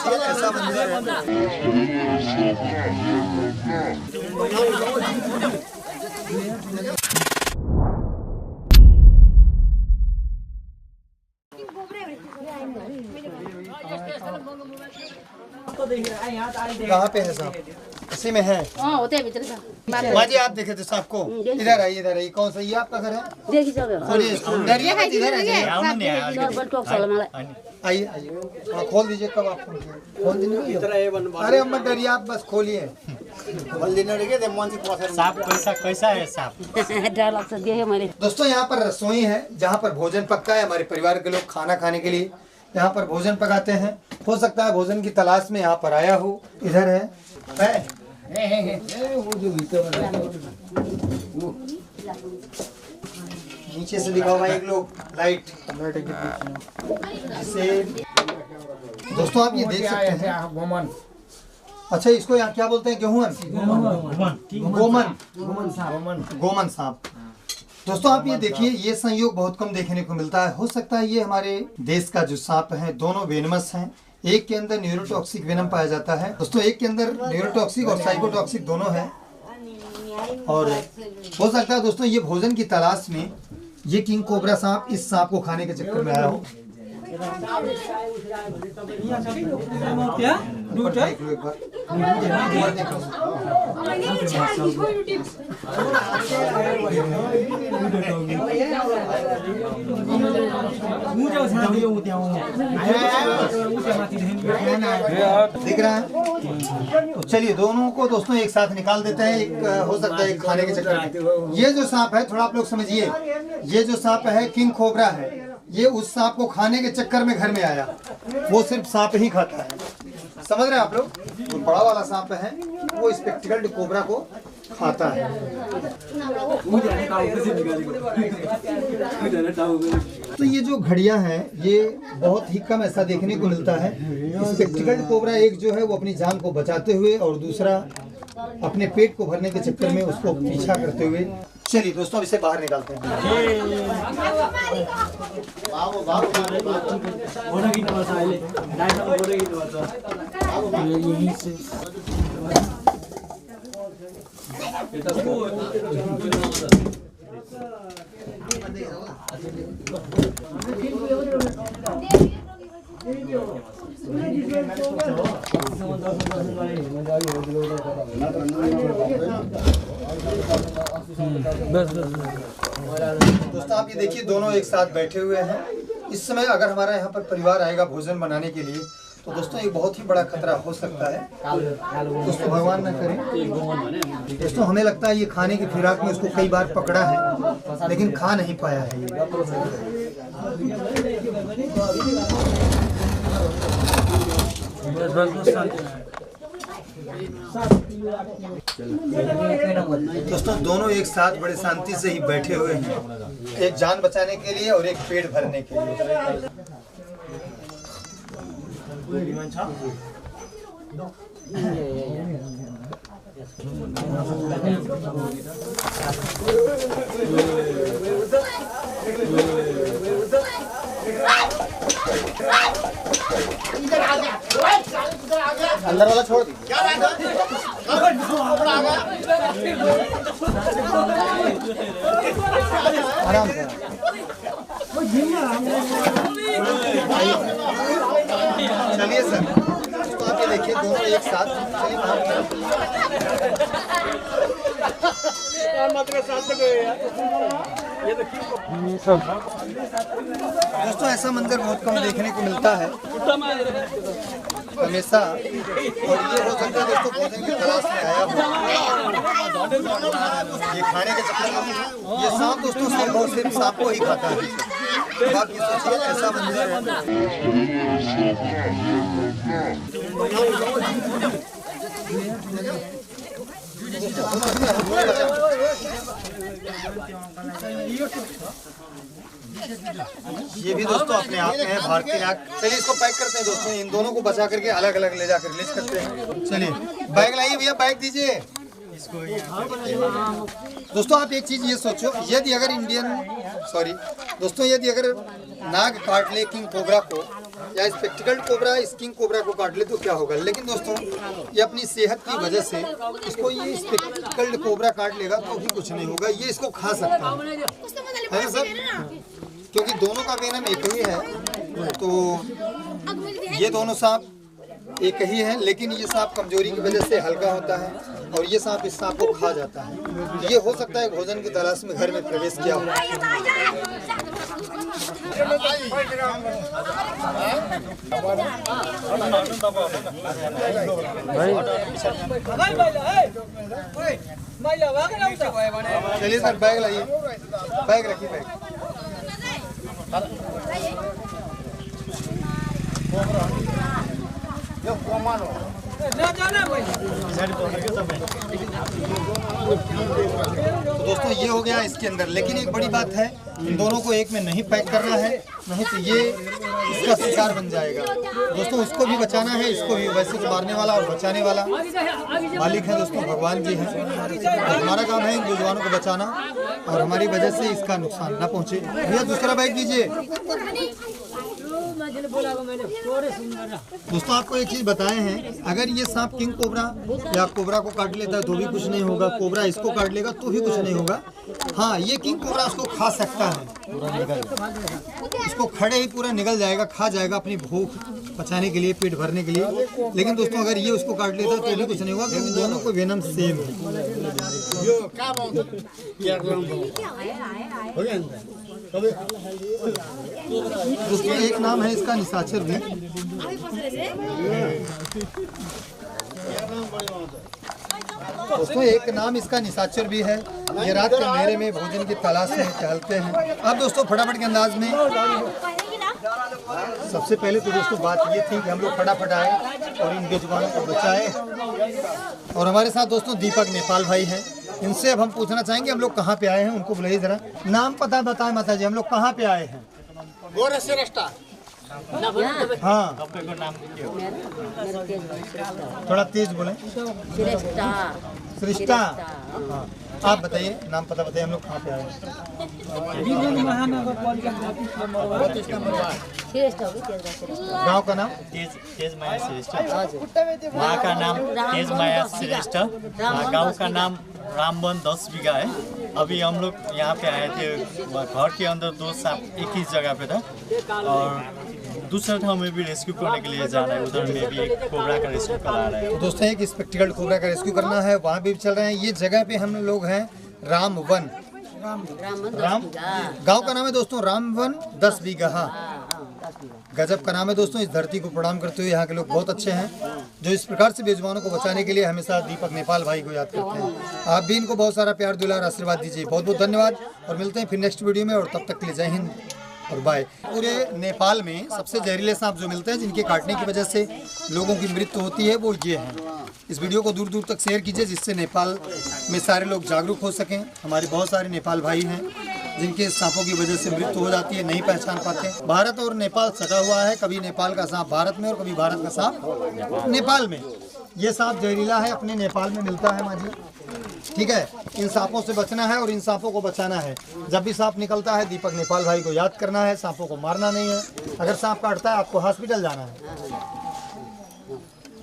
सोचिए ऐसा मंजर है। कहाँ पे है सांप? इसी में है। होते हैं भीतर माँ जी आप देखे थे सांप को? इधर आइए, इधर आइए। कौन सा ये आपका घर है? खोलिए इसको। डरिए मत, इधर आइए। आइए आइए, खोल दीजिए। कब आप खोल दीजिए? अरे अम्मा डरिए आप, बस खोलिए। सांप कैसा है सांप? दोस्तों यहाँ पर रसोई है जहाँ पर भोजन पकता है। हमारे परिवार के लोग खाना खाने के लिए यहाँ पर भोजन पकाते हैं। हो सकता है भोजन की तलाश में यहाँ पर आया हो। इधर है। नीचे से दिखा हुआ एक लोग लाइट जिससे दोस्तों आप ये देख सकते हैं। अच्छा इसको यहाँ क्या बोलते हैं? गेहूं गोमन सांप। दोस्तों आप ये देखिए, ये संयोग बहुत कम देखने को मिलता है। हो सकता है ये हमारे देश का जो सांप है दोनों वेनमस हैं। एक के अंदर न्यूरोटॉक्सिक वेनम पाया जाता है दोस्तों, एक के अंदर न्यूरोटॉक्सिक और साइकोटॉक्सिक दोनों है। और हो सकता है दोस्तों ये भोजन की तलाश में ये किंग कोबरा सांप इस सांप को खाने के चक्कर में आया हो। दिख रहा है? तो चलिए दोनों को दोस्तों एक साथ निकाल देते हैं। एक हो सकता है एक खाने के चक्कर में। ये जो सांप है थोड़ा आप लोग समझिए, ये जो सांप है किंग कोबरा है। ये उस सांप को खाने के चक्कर में घर में आया। वो सिर्फ सांप ही खाता है, समझ रहे हैं आप लोग? तो बड़ा वाला सांप है वो स्पेक्टिकल्ड कोबरा को खाता है। तो ये जो घड़ियां हैं ये बहुत ही कम ऐसा देखने को मिलता है। स्पेक्टिकल्ड कोबरा एक जो है वो अपनी जान को बचाते हुए और दूसरा अपने पेट को भरने के चक्कर में उसको पीछा करते हुए। चलिए दोस्तों अब इसे बाहर निकालते हैं। दोस्तों आप ये देखिए दोनों एक साथ बैठे हुए हैं। इस समय अगर हमारा यहाँ पर परिवार आएगा भोजन बनाने के लिए तो दोस्तों ये बहुत ही बड़ा खतरा हो सकता है। दोस्तों भगवान न करें। दोस्तों हमें लगता है ये खाने की फिराक में इसको कई बार पकड़ा है लेकिन खा नहीं पाया है। दोस्तों दोनों एक साथ बड़े शांति से ही बैठे हुए हैं, एक जान बचाने के लिए और एक पेट भरने के लिए। अंदर वाला छोड़ दी। आराम से चलिए सर। तो आप ये देखिए दोनों एक साथ। दोस्तों ऐसा मंजर बहुत कम देखने को मिलता है हमेशा। और ये हो सकता है दोस्तों भोजन की तलाश में आया हो, ये खाने के चक्कर में। ये सांप दोस्तों सिर्फ और सिर्फ सांप को ही खाता है। बाकी सोचिए ऐसा मंजर है। ये भी दोस्तों अपने आप में है भारतीय नाग। चलिए इसको पैक करते हैं दोस्तों। इन दोनों को बचा करके अलग अलग ले जाकर रिलीज करते हैं। चलिए बैग लाइए भैया, बैग दीजिए इसको। दोस्तों आप एक चीज ये सोचो, यदि अगर यदि अगर नाग काट ले किंग कोबरा को या स्पेक्टिकल्ड कोबरा इस किंग कोबरा को काट ले तो क्या होगा। लेकिन दोस्तों ये अपनी सेहत की वजह से इसको ये स्पेक्टिकल्ड कोबरा काट लेगा तो भी कुछ नहीं होगा, ये इसको खा सकता है ना सर, क्योंकि दोनों का वेनम एक ही है। तो ये दोनों सांप एक ही है, लेकिन ये सांप कमजोरी की वजह से हल्का होता है और ये सांप इस सांप को खा जाता है। ये हो सकता है भोजन की तलाश में घर में प्रवेश किया हो। चलिए सर बैग लाइए, बैग रखिए, बैग। तो दोस्तों ये हो गया इसके अंदर, लेकिन एक बड़ी बात है, इन दोनों को एक में नहीं पैक करना है, नहीं तो ये इसका शिकार बन जाएगा। दोस्तों इसको भी बचाना है, इसको भी। वैसे तो मारने वाला और बचाने वाला मालिक है दोस्तों, भगवान जी हैं। हमारा काम है इन बेजुबानों को बचाना और हमारी वजह से इसका नुकसान ना पहुंचे। भैया दूसरा बैग दीजिए। दोस्तों आपको एक चीज बताए हैं, अगर ये सांप किंग कोबरा या कोबरा को काट लेता है तो भी कुछ नहीं होगा, कोबरा इसको काट लेगा तो भी कुछ नहीं होगा। हाँ, ये किंग कोबरा उसको खा सकता है, इसको खड़े ही पूरा निगल जाएगा, खा जाएगा अपनी भूख बचाने के लिए, पेट भरने के लिए। लेकिन दोस्तों अगर ये उसको काट लेता है तो भी कुछ नहीं होगा, क्योंकि दोनों को वेनम सेम है। दोस्तों एक नाम है इसका निशाचर भी। दोस्तों एक नाम इसका निशाचर भी है। ये रात के अंधेरे में भोजन की तलाश में टहलते हैं। अब दोस्तों फटाफट के अंदाज में, सबसे पहले तो दोस्तों बात ये थी कि हम लोग फटाफट आए और इन बेजुबानों को बचाए। और हमारे साथ दोस्तों दीपक नेपाल भाई हैं, इनसे अब हम पूछना चाहेंगे हम लोग कहाँ पे आए हैं। उनको बुलाइए जरा, नाम पता बताएं माता जी, हम लोग कहाँ पे आए हैं। हाँ थोड़ा तेज बोलें। सृष्टा, हाँ आप बताइए, नाम पता बताइए, हम लोग कहाँ पे आए हैं। गांव का नाम तेज माया श्रेष्ठ, माँ का नाम तेज माया श्रेष्ठ, गांव का नाम रामवन 10 बीघा है। अभी हम लोग यहाँ पे आए थे, घर के अंदर 2 सांप एक ही जगह पे था और दूसरा ठाव में भी रेस्क्यू करने के लिए जाना है, उधर में भी एक कोबरा का रेस्क्यू करा रहे हैं। दोस्तों एक स्पेक्टिकल्ड कोबरा का रेस्क्यू करना है, वहाँ भी चल रहे हैं। ये जगह पे हम लोग हैं रामवन, गांव का नाम है दोस्तों रामवन 10 बीघा। गजब का नाम है दोस्तों। इस धरती को प्रणाम करते हुए यहाँ के लोग बहुत अच्छे हैं, जो इस प्रकार से बेजुबानों को बचाने के लिए हमेशा दीपक नेपाल भाई को याद करते हैं। आप भी इनको बहुत सारा प्यार दुलार आशीर्वाद दीजिए। बहुत बहुत धन्यवाद और मिलते हैं फिर नेक्स्ट वीडियो में, और तब तक के लिए जय हिंद और बाय। पूरे नेपाल में सबसे जहरीले सांप जो मिलते हैं, जिनके काटने की वजह से लोगों की मृत्यु होती है, वो ये हैं। इस वीडियो को दूर दूर तक शेयर कीजिए, जिससे नेपाल में सारे लोग जागरूक हो सकें। हमारे बहुत सारे नेपाल भाई हैं जिनके सांपों की वजह से मृत्यु हो जाती है, नहीं पहचान पाते। भारत और नेपाल सटा हुआ है, कभी नेपाल का सांप भारत में और कभी भारत का सांप नेपाल में। ये सांप जहरीला है, अपने नेपाल में मिलता है माजी, ठीक है। इन सांपों से बचना है और इन सांपों को बचाना है। जब भी सांप निकलता है दीपक नेपाल भाई को याद करना है, सांपों को मारना नहीं है। अगर सांप काटता है आपको हॉस्पिटल जाना है।